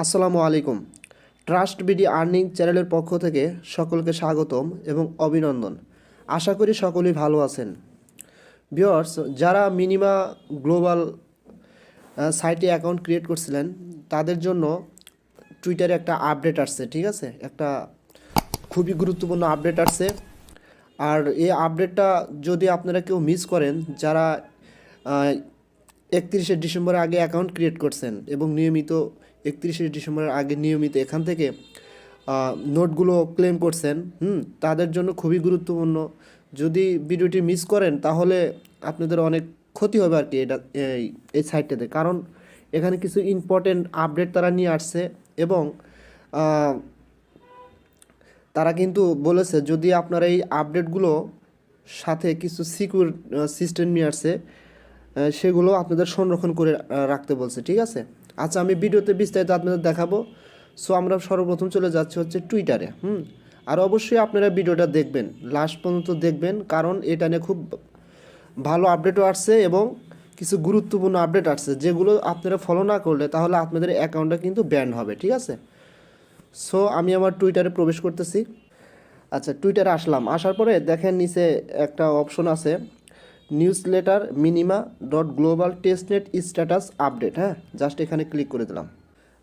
আসসালামু আলাইকুম। Trust BD earning চ্যানেলের পক্ষ থেকে সকলকে স্বাগতম এবং অভিনন্দন। আশা করি সকলেই ভালো আছেন। ভিউয়ার্স, যারা মিনিমা গ্লোবাল সাইটে অ্যাকাউন্ট ক্রিয়েট করছিলেন তাদের জন্য টুইটারে একটা আপডেট আসছে, ঠিক আছে? একটা খুবই গুরুত্বপূর্ণ আপডেট আসছে। আর এই আপডেটটা যদি আপনারা কেউ মিস করেন, যারা 31শে ডিসেম্বরের আগে অ্যাকাউন্ট ক্রিয়েট করছেন এবং নিয়মিত 31শে ডিসেম্বরের আগে নিয়মিত এখান থেকে নোটগুলো ক্লেম করছেন, তাদের জন্য খুবই গুরুত্বপূর্ণ। যদি ভিডিওটি মিস করেন তাহলে আপনাদের অনেক ক্ষতি হবে আর কি এই সাইটটাতে, কারণ এখানে কিছু ইম্পর্টেন্ট আপডেট তারা নিয়ে আসছে এবং তারা কিন্তু বলেছে যদি আপনারা এই আপডেটগুলো সাথে কিছু সিকিউর সিস্টেম নিয়ে আসছে, সেগুলো আপনাদের সংরক্ষণ করে রাখতে বলছে, ঠিক আছে? আচ্ছা, আমি ভিডিওতে বিস্তারিত আপনাদের দেখাবো। সো আমরা সর্বপ্রথম চলে যাচ্ছি হচ্ছে টুইটারে। আর অবশ্যই আপনারা ভিডিওটা দেখবেন, লাস্ট পর্যন্ত দেখবেন, কারণ এটা নিয়ে খুব ভালো আপডেটও আসছে এবং কিছু গুরুত্বপূর্ণ আপডেট আসছে যেগুলো আপনারা ফলো না করলে তাহলে আপনাদের অ্যাকাউন্টটা কিন্তু ব্যান হবে, ঠিক আছে? সো আমি আমার টুইটারে প্রবেশ করতেছি। আচ্ছা, টুইটারে আসলাম। আসার পরে দেখেন নিচে একটা অপশন আছে, news letter minima dot global testnet status update. হ্যাঁ, জাস্ট এখানে ক্লিক করে দিলাম।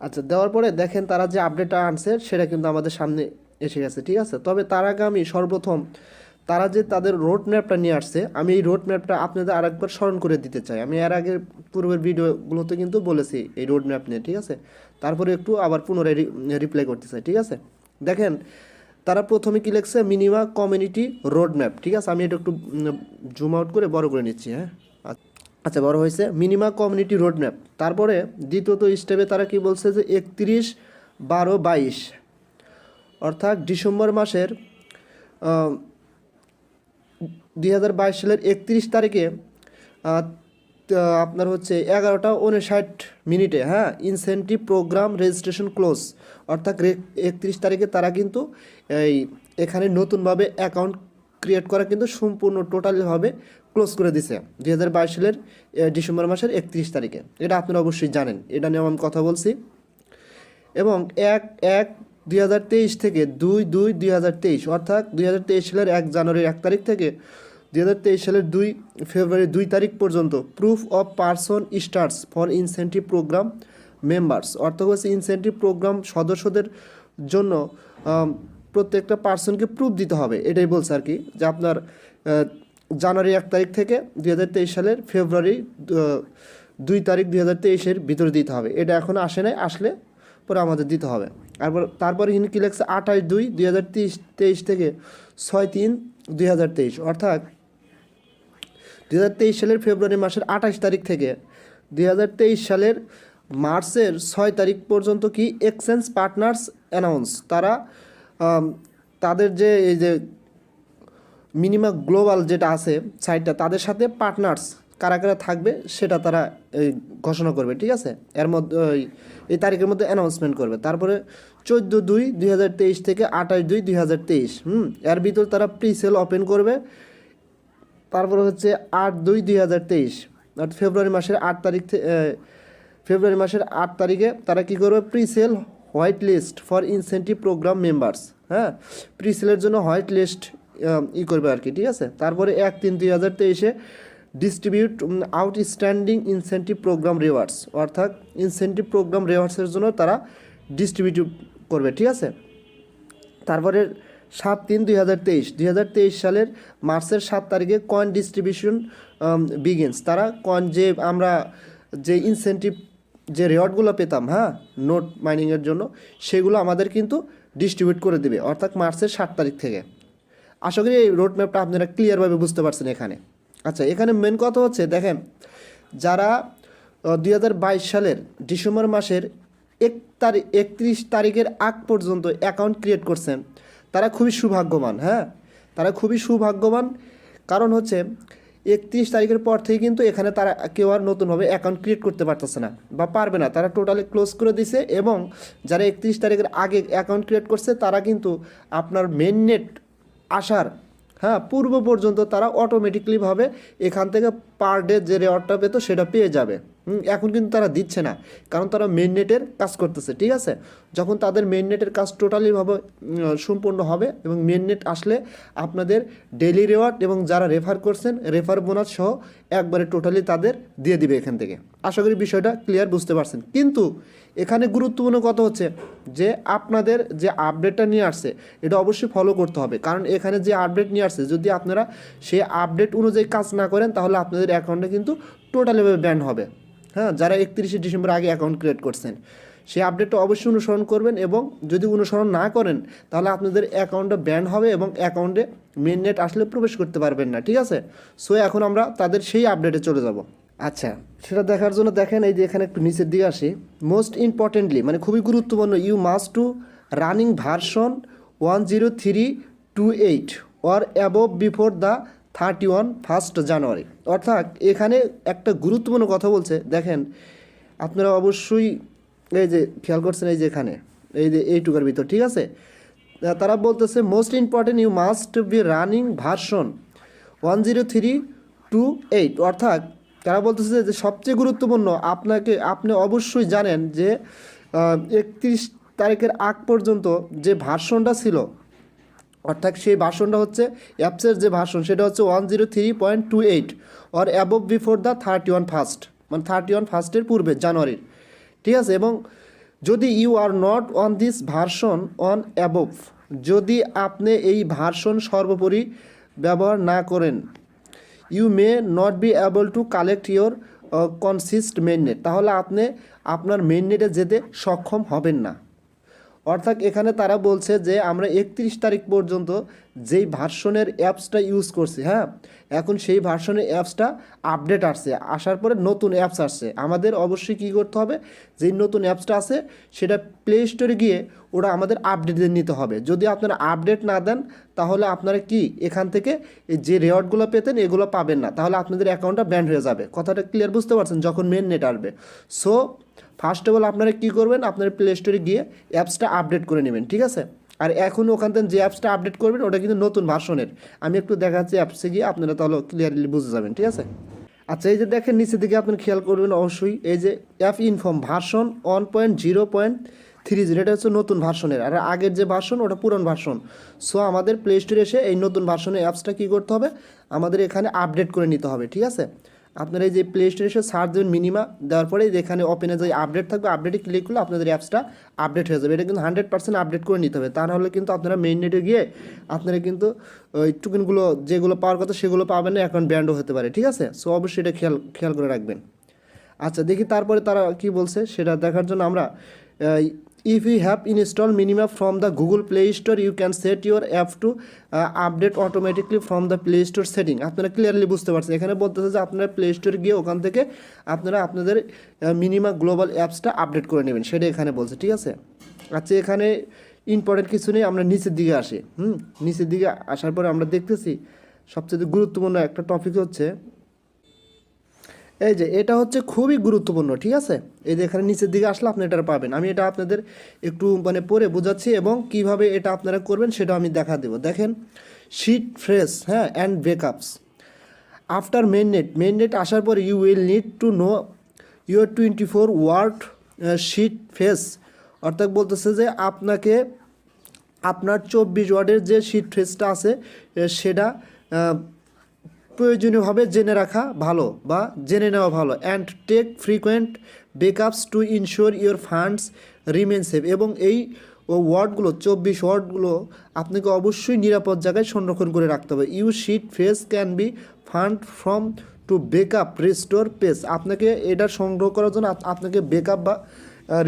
আচ্ছা, দেওয়ার পরে দেখেন তারা যে আপডেটটা আনছে সেটা কিন্তু আমাদের সামনে এসে গেছে, ঠিক আছে? তবে তার আগে আমি সর্বপ্রথম তারা যে তাদের রোড ম্যাপটা নিয়ে আসছে, আমি এই রোড ম্যাপটা আপনাদের আরেকবার স্মরণ করে দিতে চাই। আমি এর আগে পূর্বের ভিডিওগুলোতে কিন্তু বলেছি এই রোড ম্যাপ নিয়ে, ঠিক আছে? তারপরে একটু আবার পুনরায় রিপ্লাই করতে চাই, ঠিক আছে? দেখেন তারা প্রথমে কি লিখছে, মিনিমা কমিউনিটি রোড ম্যাপ, ঠিক আছে? আমি এটা একটু জুম আউট করে বড় করে নিচ্ছি। হ্যাঁ, আচ্ছা, বড় হয়েছে। Minima community road map. তারপরে দ্বিতীয়ত স্টেপে তারা কি বলছে যে 31/12/22 অর্থাৎ ডিসেম্বর মাসের 2022 সালের 31 তারিখে আপনার হচ্ছে 11:59 হ্যাঁ, ইনসেন্টিভ প্রোগ্রাম রেজিস্ট্রেশন ক্লোজ, অর্থাৎ 31 তারিখে তারা কিন্তু এখানে নতুনভাবে অ্যাকাউন্ট ক্রিয়েট করা কিন্তু সম্পূর্ণ টোটালিভাবে ক্লোজ করে দিছে 2022 সালের ডিসেম্বর মাসের 31 তারিখে। এটা আপনারা অবশ্যই জানেন, এটা নিয়ে আমি কথা বলছি। এবং 1/1/2023 থেকে 2/2/2023 অর্থাৎ 2023 সালের 1 জানুয়ারির 1 তারিখ থেকে 2023 সালের 2 ফেব্রুয়ারি 2 তারিখ পর্যন্ত proof of person starts for incentive program members, অর্থাৎ হচ্ছে ইনসেন্টিভ প্রোগ্রাম সদস্যদের জন্য প্রত্যেকটা পার্সনকে প্রুফ দিতে হবে। এটাই বলছে আর কি, যে আপনার জানুয়ারি 1 তারিখ থেকে 2023 সালের ফেব্রুয়ারি 2 তারিখ 2023-এর ভিতরে দিতে হবে। এটা এখন আসে নাই, আসলে পরে আমাদের দিতে হবে। তারপরে হিন কি লেগছে 28/2/2023 থেকে 6/3/2023 অর্থাৎ 2023 সালের ফেব্রুয়ারি মাসের 28 তারিখ থেকে 2023 সালের মার্চের 6 তারিখ পর্যন্ত কি এক্সচেঞ্জ পার্টনার্স অ্যানাউন্স, তারা তাদের যে এই যে মিনিমাম গ্লোবাল যেটা আছে সাইটটা, তাদের সাথে পার্টনার্স কারা কারা থাকবে সেটা তারা ঘোষণা করবে, ঠিক আছে? এর মধ্যে এই তারিখের মধ্যে অ্যানাউন্সমেন্ট করবে। তারপরে 14/2/2023 থেকে 28/2/2023 এর ভিতর তারা প্রি সেল ওপেন করবে। তারপরে হচ্ছে 8/2/2023 অর্থাৎ ফেব্রুয়ারি মাসের 8 তারিখে তারা কি করবে, pre sale white list for incentive program members. হ্যাঁ, প্রি সেলের জন্য হোয়াইট লিস্ট করবে আর কি, ঠিক আছে? তারপরে 1/3/2023-এ distribute outstanding incentive program rewards, অর্থাৎ ইনসেন্টিভ প্রোগ্রাম রিওয়ার্ডসের জন্য তারা ডিস্ট্রিবিউট করবে, ঠিক আছে? তারপরে 7/3/2023 সালের মার্চের 7 তারিখে কয়েন ডিস্ট্রিবিউশন বিগিনস, তারা কয়েন যে আমরা যে ইনসেন্টিভ যে রেওয়ার্ডগুলো পেতাম, হ্যাঁ, নোট মাইনিংয়ের জন্য, সেগুলো আমাদের কিন্তু ডিস্ট্রিবিউট করে দেবে, অর্থাৎ মার্চের 7 তারিখ থেকে। আশা করি এই রোড ম্যাপটা আপনারা ক্লিয়ারভাবে বুঝতে পারছেন এখানে। আচ্ছা, এখানে মেন কথা হচ্ছে দেখেন, যারা 2022 সালের ডিসেম্বর মাসের 31 তারিখের আগ পর্যন্ত অ্যাকাউন্ট ক্রিয়েট করছেন তারা খুবই সৌভাগ্যবান। হ্যাঁ, তারা খুবই সৌভাগ্যবান, কারণ হচ্ছে 31 তারিখের পর থেকে কিন্তু এখানে তারা কেউ আর নতুনভাবে অ্যাকাউন্ট ক্রিয়েট করতে পারতেছে না বা পারবে না, তারা টোটালি ক্লোজ করে দিছে। এবং যারা 31 তারিখের আগে অ্যাকাউন্ট ক্রিয়েট করছে তারা কিন্তু আপনার মেন নেট আসার পূর্ব পর্যন্ত তারা অটোমেটিকলিভাবে এখান থেকে পার ডে যে রেওয়ার্ডটা পেতো সেটা পেয়ে যাবে। এখন কিন্তু তারা দিচ্ছে না, কারণ তারা মেইন নেটের কাজ করতেছে, ঠিক আছে। যখন তাদের মেইন নেটের কাজ টোটালিভাবে সম্পূর্ণ হবে এবং মেইন নেট আসলে আপনাদের ডেইলি রেওয়ার্ড এবং যারা রেফার করছেন রেফার বোনাস সহ একবারে টোটালি তাদের দিয়ে দিবে এখান থেকে। আশা করি বিষয়টা ক্লিয়ার বুঝতে পারছেন। কিন্তু এখানে গুরুত্বপূর্ণ কথা হচ্ছে যে আপনাদের যে আপডেটটা নিয়ে আসছে এটা অবশ্যই ফলো করতে হবে, কারণ এখানে যে আপডেট নিয়ে আসছে যদি আপনারা সেই আপডেট অনুযায়ী কাজ না করেন তাহলে আপনাদের অ্যাকাউন্টে কিন্তু টোটালিভাবে ব্যান হবে। হ্যাঁ, যারা 31শে ডিসেম্বর আগে অ্যাকাউন্ট ক্রিয়েট করছেন সেই আপডেটটা অবশ্যই অনুসরণ করবেন, এবং যদি অনুসরণ না করেন তাহলে আপনাদের অ্যাকাউন্টটা ব্যান হবে এবং অ্যাকাউন্টে মেইন নেট আসলে প্রবেশ করতে পারবেন না, ঠিক আছে। সো এখন আমরা তাদের সেই আপডেটে চলে যাব। আচ্ছা, সেটা দেখার জন্য দেখেন এই যে এখানে একটু নিচের দিকে আসি। মোস্ট ইম্পর্টেন্টলি মানে খুবই গুরুত্বপূর্ণ, you must to running version 10328 or above before the 31 January. অর্থাৎ এখানে একটা গুরুত্বপূর্ণ কথা বলছে, দেখেন আপনারা অবশ্যই এই যে খেয়াল করছেন এই যে এখানে এই যে এইটুকার ভিতর, ঠিক আছে। তারা বলতেছে most important you must be running version 10328। অর্থাৎ তারা বলতেছে যে সবচেয়ে গুরুত্বপূর্ণ আপনি অবশ্যই জানেন যে 31 তারিখের আগ পর্যন্ত যে ভার্সনটা ছিল, অর্থাৎ সেই ভার্সনটা হচ্ছে অ্যাপসের যে ভার্সন সেটা হচ্ছে 103.28 অর অ্যাবভ বিফোর দ্য 31 মানে 31 পূর্বে জানুয়ারির, ঠিক আছে। এবং যদি you are not on this version on above, যদি আপনি এই ভার্সন সর্বোপরি ব্যবহার না করেন, you may not be able to collect your consist mainnet, তাহলে আপনি আপনার মেইননেটে যেতে সক্ষম হবেন না। অর্থাৎ এখানে তারা বলছে যে আমরা 31 তারিখ পর্যন্ত যেই ভার্সনের অ্যাপসটা ইউজ করছি, হ্যাঁ, এখন সেই ভার্সনের অ্যাপসটা আপডেট আসছে, আসার পরে নতুন অ্যাপস আসছে, আমাদের অবশ্যই কী করতে হবে, যেই নতুন অ্যাপসটা আছে সেটা প্লে স্টোরে গিয়ে ওটা আমাদের আপডেট নিতে হবে। যদি আপনারা আপডেট না দেন তাহলে আপনারা কি এখান থেকে যে রেওয়ার্ডগুলো পেতেন এগুলো পাবেন না, তাহলে আপনাদের অ্যাকাউন্টটা ব্যান্ড হয়ে যাবে। কথাটা ক্লিয়ার বুঝতে পারছেন যখন মেন নেট আসবে। সো ফার্স্ট অফ অল আপনারা কী করবেন, আপনার প্লে স্টোরে গিয়ে অ্যাপসটা আপডেট করে নেবেন, ঠিক আছে। আর এখন ওখান থেকে যে অ্যাপসটা আপডেট করবেন ওটা কিন্তু নতুন ভার্সনের, আমি একটু দেখাচ্ছি অ্যাপসে গিয়ে আপনারা তাহলে ক্লিয়ারলি বুঝে যাবেন, ঠিক আছে। আচ্ছা, এই যে দেখেন নিচের দিকে আপনারা খেয়াল করবেন অবশ্যই এই যে অ্যাপ ইনফর্ম ভার্সন 1.0.30, এটা হচ্ছে নতুন ভার্সনের, আর আগের যে ভার্সন ওটা পুরান ভার্সন। সো আমাদের প্লে স্টোরে এসে এই নতুন ভার্সনের অ্যাপসটা কী করতে হবে, আমাদের এখানে আপডেট করে নিতে হবে, ঠিক আছে। আপনারা এই যে প্লে স্টোরে এসে সার্চ দেবেন মিনিমা, দেওয়ার পরে যেখানে ওপেনে যে আপডেট থাকবে আপডেটে ক্লিক করলে আপনাদের অ্যাপসটা আপডেট হয়ে যাবে। এটা কিন্তু 100% আপডেট করে নিতে হবে, তা নাহলে কিন্তু আপনারা মেইন নেটে গিয়ে আপনারা কিন্তু ওই টোকেনগুলো যেগুলো পাওয়ার কথা সেগুলো পাবেন না, অ্যাকাউন্ট ব্যান্ডও হতে পারে, ঠিক আছে। সো অবশ্যই এটা খেয়াল করে রাখবেন। আচ্ছা, দেখি তারপরে তারা কি বলছে সেটা দেখার জন্য আমরা if you have installed Minima from the Google Play Store, you can set your app to update automatically from the Play Store setting. আপনারা ক্লিয়ারলি বুঝতে পারছেন, এখানে বলতেছে যে আপনারা প্লে স্টোরে গিয়ে ওখান থেকে আপনারা আপনাদের মিনিমা গ্লোবাল অ্যাপসটা আপডেট করে নেবেন, সেটা এখানে বলছে, ঠিক আছে। আচ্ছা, এখানে ইম্পর্টেন্ট কিছু নেই, আমরা নিচের দিকে আসি। নিচের দিকে আসার পরে আমরা দেখতেছি সবচেয়ে গুরুত্বপূর্ণ একটা টপিক হচ্ছে এই যে এটা হচ্ছে খুবই গুরুত্বপূর্ণ, ঠিক আছে। এই যে এখানে নিচের দিকে আসলে আপনি এটা পাবেন, আমি এটা আপনাদের একটু মানে পরে বোঝাচ্ছি এবং কিভাবে এটা আপনারা করবেন সেটা আমি দেখা দেবো। দেখেন শিট ফ্রেশ, হ্যাঁ, and backups after mainnet আসার পর you will need to know your 24 word seed phrase. অর্থাৎ বলতেছে যে আপনাকে আপনার 24 ওয়ার্ডের যে শিট ফেসটা আছে সেটা প্রয়োজনীয়ভাবে জেনে রাখা ভালো বা জেনে নেওয়া ভালো। And take frequent backups to ensure your funds remain safe. এবং এই ওয়ার্ডগুলো 24 ওয়ার্ডগুলো আপনাকে অবশ্যই নিরাপদ জায়গায় সংরক্ষণ করে রাখতে হবে। You seed phrase can be found from to backup restore page. আপনাকে এটা সংগ্রহ করার জন্য আপনাকে ব্যাকআপ বা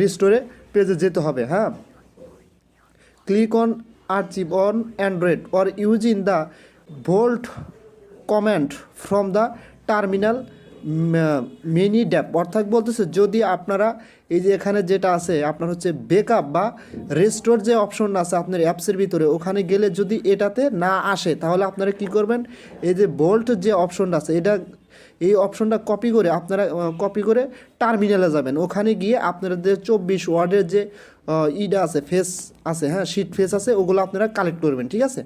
রিস্টোরে পেজে যেতে হবে, হ্যাঁ। Click on archive on Android or using the bolt comment from the terminal mini dapp. অর্থাৎ বলতেছে যদি আপনারা এই যে এখানে যেটা আছে আপনার হচ্ছে ব্যাকআপ বা রেস্টোর যে অপশনটা আছে আপনার অ্যাপসের ভিতরে, ওখানে গেলে যদি এটাতে না আসে তাহলে আপনারা কি করবেন, এই যে বোল্ট যে অপশনটা আছে এই অপশনটা কপি করে আপনারা টার্মিনালে যাবেন, ওখানে গিয়ে আপনাদের 24 ওয়ার্ডের যে ইটা আছে ফেস আছে, হ্যাঁ, শিট ফেস আছে, ওগুলো আপনারা কালেক্ট করবেন, ঠিক আছে।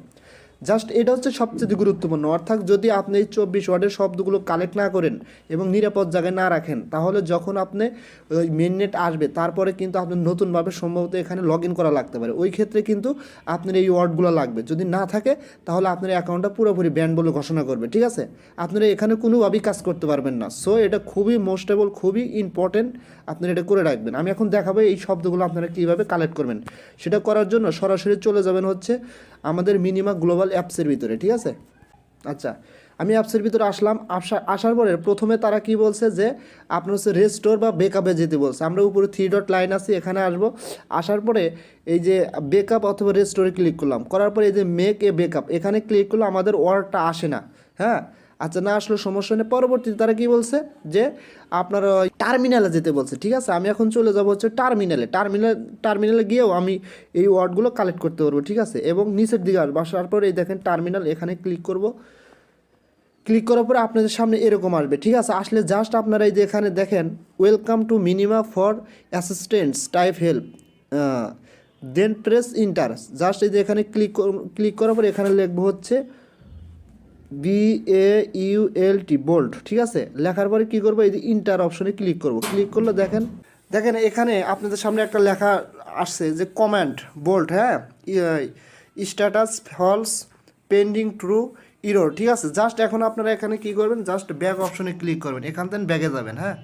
জাস্ট এটা হচ্ছে সবচেয়ে গুরুত্বপূর্ণ। অর্থাৎ যদি আপনি এই 24 ওয়ার্ডের শব্দগুলো কালেক্ট না করেন এবং নিরাপদ জায়গায় না রাখেন, তাহলে যখন আপনি ওই মেননেট আসবে তারপরে কিন্তু আপনার নতুনভাবে সম্ভবত এখানে লগ ইন করা লাগতে পারে। ওই ক্ষেত্রে কিন্তু আপনার এই ওয়ার্ডগুলো লাগবে। যদি না থাকে তাহলে আপনার অ্যাকাউন্টটা পুরোপুরি ব্যান বলে ঘোষণা করবে, ঠিক আছে? আপনারা এখানে কোনোভাবেই কাজ করতে পারবেন না। সো এটা খুবই মোস্টেবল, খুবই ইম্পর্টেন্ট, আপনারা এটা করে রাখবেন। আমি এখন দেখাবো এই শব্দগুলো আপনারা কীভাবে কালেক্ট করবেন। সেটা করার জন্য সরাসরি চলে যাবেন হচ্ছে আমাদের মিনিমা গ্লোবাল অ্যাপসের ভিতরে, ঠিক আছে? আচ্ছা, আমি অ্যাপসের ভিতরে আসলাম। আসার পরে প্রথমে তারা কি বলছে যে আপনার হচ্ছে রেস্টোর বা বেকআপে যেতে বলছে। আমরা উপরে 3 ডট লাইন আছে, এখানে আসবো। আসার পরে এই যে বেকআপ অথবা রেস্টোরে ক্লিক করলাম, করার পরে এই যে মেক এ বেকআপ এখানে ক্লিক করলে আমাদের ওয়ার্ডটা আসে না, হ্যাঁ? আচ্ছা, না আসলে সমস্যা নেই। পরবর্তীতে তারা কি বলছে যে আপনার টার্মিনালে যেতে বলছে, ঠিক আছে? আমি এখন চলে যাব হচ্ছে টার্মিনালে গিয়েও আমি এই ওয়ার্ডগুলো কালেক্ট করতে পারবো, ঠিক আছে? এবং নিচের দিকে আসবো, আসার পরে এই দেখেন টার্মিনাল, এখানে ক্লিক করব। ক্লিক করার পরে আপনাদের সামনে এরকম আসবে, ঠিক আছে? আসলে জাস্ট আপনারা এই যে এখানে দেখেন welcome to Minima for assistants type help, then press enter. Just এই যে এখানে ক্লিক করার পরে এখানে লিখবো হচ্ছে BAULT বোল্ট, ঠিক আছে? লেখার পরে কী করবো, এই যে ইন্টার অপশনে ক্লিক করব। ক্লিক করলে দেখেন এখানে আপনাদের সামনে একটা লেখা আসছে যে কমান্ড বোল্ট, হ্যাঁ, status false pending true error, ঠিক আছে? জাস্ট এখন আপনারা এখানে কী করবেন, জাস্ট ব্যাগ অপশনে ক্লিক করবেন, এখান থেকে ব্যাগে যাবেন, হ্যাঁ?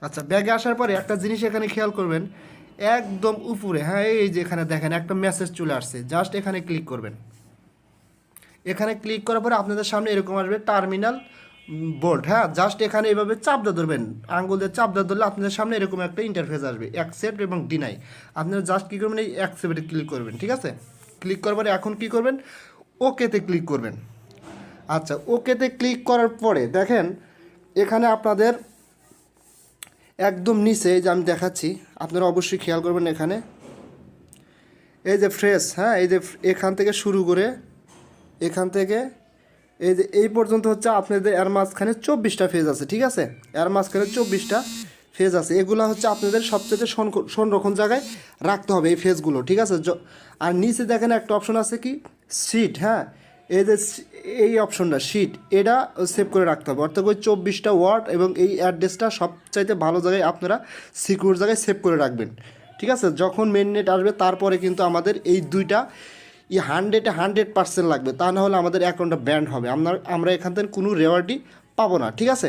আচ্ছা, ব্যাগে আসার পরে একটা জিনিস এখানে খেয়াল করবেন, একদম উপরে, হ্যাঁ, এই যে এখানে দেখেন একটা মেসেজ চলে আসছে, জাস্ট এখানে ক্লিক করবেন। এখানে ক্লিক করার পরে আপনাদের সামনে এরকম আসবে টার্মিনাল বোল্ট, হ্যাঁ? জাস্ট এখানে এইভাবে চাপটা ধরবেন, আঙ্গুল দিয়ে চাপটা ধরলে আপনাদের সামনে এরকম একটা ইন্টারফেস আসবে, অ্যাকসেপ্ট এবং ডিনাই। আপনারা জাস্ট কী করবেন, এই অ্যাকসেপ্টে ক্লিক করবেন, ঠিক আছে? ক্লিক করার পরে এখন কী করবেন, ওকেতে ক্লিক করবেন। আচ্ছা, ওকেতে ক্লিক করার পরে দেখেন এখানে আপনাদের একদম নিচে যে আমি দেখাচ্ছি, আপনারা অবশ্যই খেয়াল করবেন, এখানে এই যে ফ্রেশ, হ্যাঁ, এই যে এখান থেকে শুরু করে এখান থেকে এই যে এই পর্যন্ত হচ্ছে আপনাদের এর মাঝখানে 24টা ফেজ আছে, ঠিক আছে? এর মাঝখানে 24টা ফেজ আছে। এগুলো হচ্ছে আপনাদের সবচেয়ে সংরক্ষণ জায়গায় রাখতে হবে এই ফেজগুলো, ঠিক আছে? আর নিচে দেখেন একটা অপশন আছে কি শিট, হ্যাঁ, এই যে এই অপশনটা শিট, এটা সেভ করে রাখতে হবে। অর্থাৎ ওই 24টা ওয়ার্ড এবং এই অ্যাড্রেসটা সবচাইতে ভালো জায়গায় আপনারা সিকিউর জায়গায় সেভ করে রাখবেন, ঠিক আছে? যখন মেইননেট আসবে তারপরে কিন্তু আমাদের এই দুইটা 100% লাগবে, তা না হলে আমাদের অ্যাকাউন্টটা ব্যান্ড হবে, আমরা এখান থেকে কোনো রেওয়ার্ডই পাবো না, ঠিক আছে?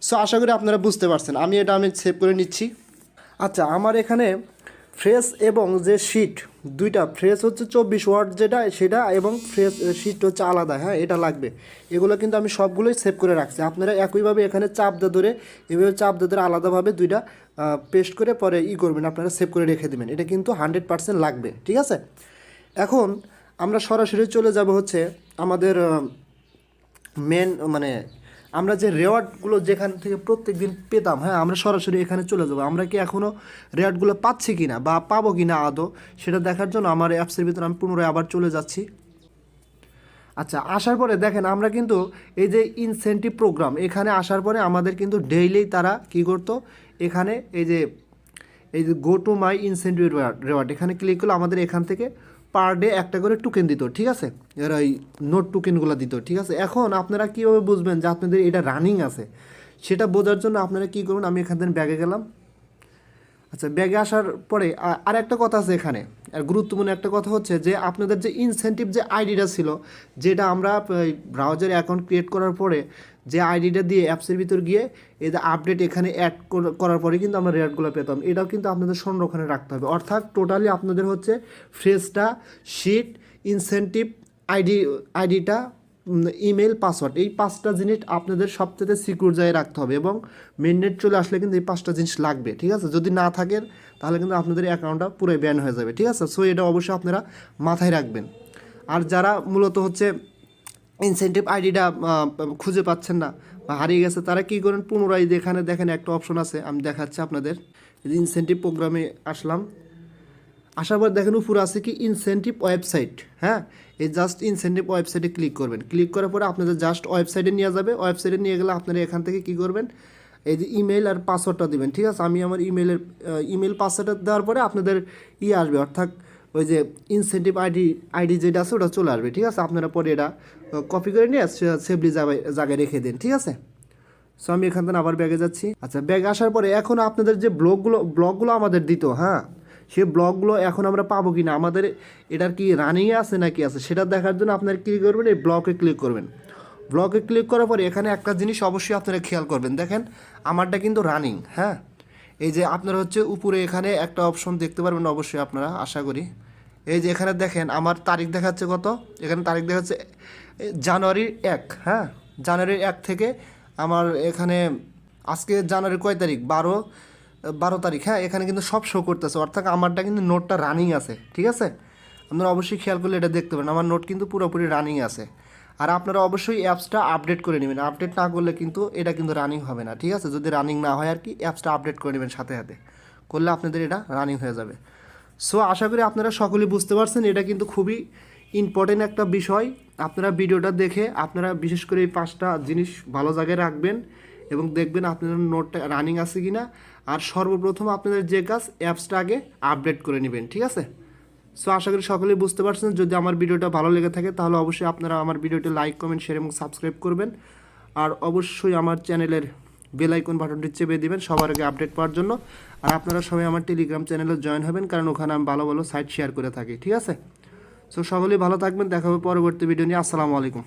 সো আশা করি আপনারা বুঝতে পারছেন। আমি সেভ করে নিচ্ছি। আচ্ছা, আমার এখানে ফ্রেশ এবং যে শিট দুইটা, ফ্রেশ হচ্ছে 24 ওয়ার্ড যেটা সেটা, এবং ফ্রেশ শিট হচ্ছে আলাদা, হ্যাঁ, এটা লাগবে। এগুলো কিন্তু আমি সবগুলোই সেভ করে রাখছি। আপনারা একইভাবে এখানে চাপ দিয়ে ধরে এভাবে চাপ দিয়ে ধরে আলাদাভাবে দুইটা পেস্ট করে পরে করবেন, আপনারা সেভ করে রেখে দেবেন। এটা কিন্তু 100% লাগবে, ঠিক আছে? এখন আমরা সরাসরি চলে যাব হচ্ছে আমাদের মেন, মানে আমরা যে রেওয়ার্ডগুলো যেখান থেকে প্রত্যেক দিন পেতাম, হ্যাঁ, আমরা সরাসরি এখানে চলে যাব। আমরা কি এখনও রেওয়ার্ডগুলো পাচ্ছি কি না বা পাবো কি না আদৌ, সেটা দেখার জন্য আমার অ্যাপসের ভিতরে আমি পুনরায় আবার চলে যাচ্ছি। আচ্ছা, আসার পরে দেখেন আমরা কিন্তু এই যে ইনসেন্টিভ প্রোগ্রাম, এখানে আসার পরে আমাদের কিন্তু ডেইলি তারা কি করতো, এখানে এই যে go to my incentive reward এখানে ক্লিক করলে আমাদের এখান থেকে পার ডে একটা করে টোকেন দিত, ঠিক আছে? এরা এই নোট টোকেনগুলো দিত, ঠিক আছে? এখন আপনারা কীভাবে বুঝবেন যে আপনাদের এটা রানিং আছে, সেটা বোঝার জন্য আপনারা কী করবেন, আমি এখান থেকে ব্যাগে গেলাম। আচ্ছা, ব্যাগে আসার পরে আর একটা কথা আছে এখানে, আর গুরুত্বপূর্ণ একটা কথা হচ্ছে যে আপনাদের যে ইনসেন্টিভ যে আইডিটা ছিল, যেটা আমরা ব্রাউজারে অ্যাকাউন্ট ক্রিয়েট করার পরে যে আইডিটা দিয়ে অ্যাপসের ভিতর গিয়ে এই যে আপডেট এখানে অ্যাড করার পরে কিন্তু আমরা রেটগুলো পেতাম, এটাও কিন্তু আপনাদের সংরক্ষণে রাখতে হবে। অর্থাৎ টোটালি আপনাদের হচ্ছে ফ্রেশটা, শিট, ইনসেন্টিভ আইডিটা, ইমেল, পাসওয়ার্ড, এই 5টা জিনিস আপনাদের সবচেয়ে সিকিউর জায়গায় রাখতে হবে। এবং মেননেট চলে আসলে কিন্তু এই 5টা জিনিস লাগবে, ঠিক আছে? যদি না থাকে তাহলে কিন্তু আপনাদের অ্যাকাউন্টটা পুরোই ব্যান হয়ে যাবে, ঠিক আছে? সো এটা অবশ্যই আপনারা মাথায় রাখবেন। আর যারা মূলত হচ্ছে ইনসেন্টিভ আইডিটা খুঁজে পাচ্ছেন না বা হারিয়ে গেছে, তারা কী করেন, পুনরায় এখানে দেখেন একটা অপশন আছে, আমি দেখাচ্ছি আপনাদের। ইনসেন্টিভ প্রোগ্রামে আসলাম, আসার পর দেখেন উপরে আছে কি ইনসেন্টিভ ওয়েবসাইট, হ্যাঁ, এই জাস্ট ইনসেন্টিভ ওয়েবসাইটে ক্লিক করবেন। ক্লিক করার পরে আপনাদের জাস্ট ওয়েবসাইটে নিয়ে যাবে। ওয়েবসাইটে নিয়ে গেলে আপনারা এখান থেকে কী করবেন, এই যে ইমেল আর পাসওয়ার্ডটা দেবেন, ঠিক আছে? আমি আমার ইমেল পাসওয়ার্ডটা দেওয়ার পরে আপনাদের আসবে, অর্থাৎ ওই যে ইনসেন্টিভ আইডি যেটা আছে ওটা চলে আসবে, ঠিক আছে। আপনারা পরে এটা কপি করে নিয়ে সেভলি জায়গায় রেখে দিন, ঠিক আছে। সো আমি এখান থেকে আবার ব্যাগে যাচ্ছি। আচ্ছা, ব্যাগে আসার পরে এখন আপনাদের যে ব্লগগুলো আমাদের দিত, হ্যাঁ, সেই ব্লগগুলো এখন আমরা পাবো কি না, আমাদের এটার কি রানিংয়ে আছে নাকি আছে সেটা দেখার জন্য আপনারা কী করবেন, এই ব্লগে ক্লিক করবেন। ব্লগে ক্লিক করার পরে এখানে একটা জিনিস অবশ্যই আপনারা খেয়াল করবেন, দেখেন আমারটা কিন্তু রানিং, হ্যাঁ। এই যে আপনারা হচ্ছে উপরে এখানে একটা অপশন দেখতে পারবেন অবশ্যই আপনারা, আশা করি। এই যে এখানে দেখেন আমার তারিখ দেখাচ্ছে কত, এখানে তারিখ দেখাচ্ছে জানুয়ারির 1, হ্যাঁ, জানুয়ারির 1 থেকে আমার এখানে আজকে জানুয়ারির কয় তারিখ, 12 তারিখ, হ্যাঁ। এখানে কিন্তু সব শো করতেছে, অর্থাৎ আমারটা কিন্তু নোটটা রানিং আছে, ঠিক আছে। আপনারা অবশ্যই খেয়াল করলে এটা দেখতে পারেন আমার নোট কিন্তু পুরোপুরি রানিং আছে। আর আপনারা অবশ্যই অ্যাপসটা আপডেট করে নেবেন, আপডেট না করলে কিন্তু এটা কিন্তু রানিং হবে না, ঠিক আছে। যদি রানিং না হয় আর কি, অ্যাপসটা আপডেট করে নেবেন সাথে সাথে, করলে আপনাদের এটা রানিং হয়ে যাবে। সো আশা করি আপনারা সকলেই বুঝতে পারছেন, এটা কিন্তু খুবই ইম্পর্টেন্ট একটা বিষয়। আপনারা ভিডিওটা দেখে আপনারা বিশেষ করে এই 5টা জিনিস ভালো জায়গায় রাখবেন এবং দেখবেন আপনাদের নোটটা রানিং আছে কি না। আর সর্বপ্রথম আপনাদের যে কাজ, অ্যাপসটা আগে আপডেট করে নেবেন, ঠিক আছে। সো আশা করি সকলেই বুঝতে পারছেন। যদি আমার ভিডিওটা ভালো লেগে থাকে তাহলে অবশ্যই আপনারা আমার ভিডিওটি লাইক, কমেন্ট, শেয়ার এবং সাবস্ক্রাইব করবেন। আর অবশ্যই আমার চ্যানেলের বেল আইকন বাটনটি চেপে দিবেন সবার আগে আপডেট পাওয়ার জন্য। আর আপনারা সবাই আমার টেলিগ্রাম চ্যানেলে জয়েন হবেন, কারণ ওখানে আমি ভালো ভালো সাইট শেয়ার করে থাকি, ঠিক আছে। সো সকলেই ভালো থাকবেন, দেখা হবে পরবর্তী ভিডিও নিয়ে। আসসালামু আলাইকুম।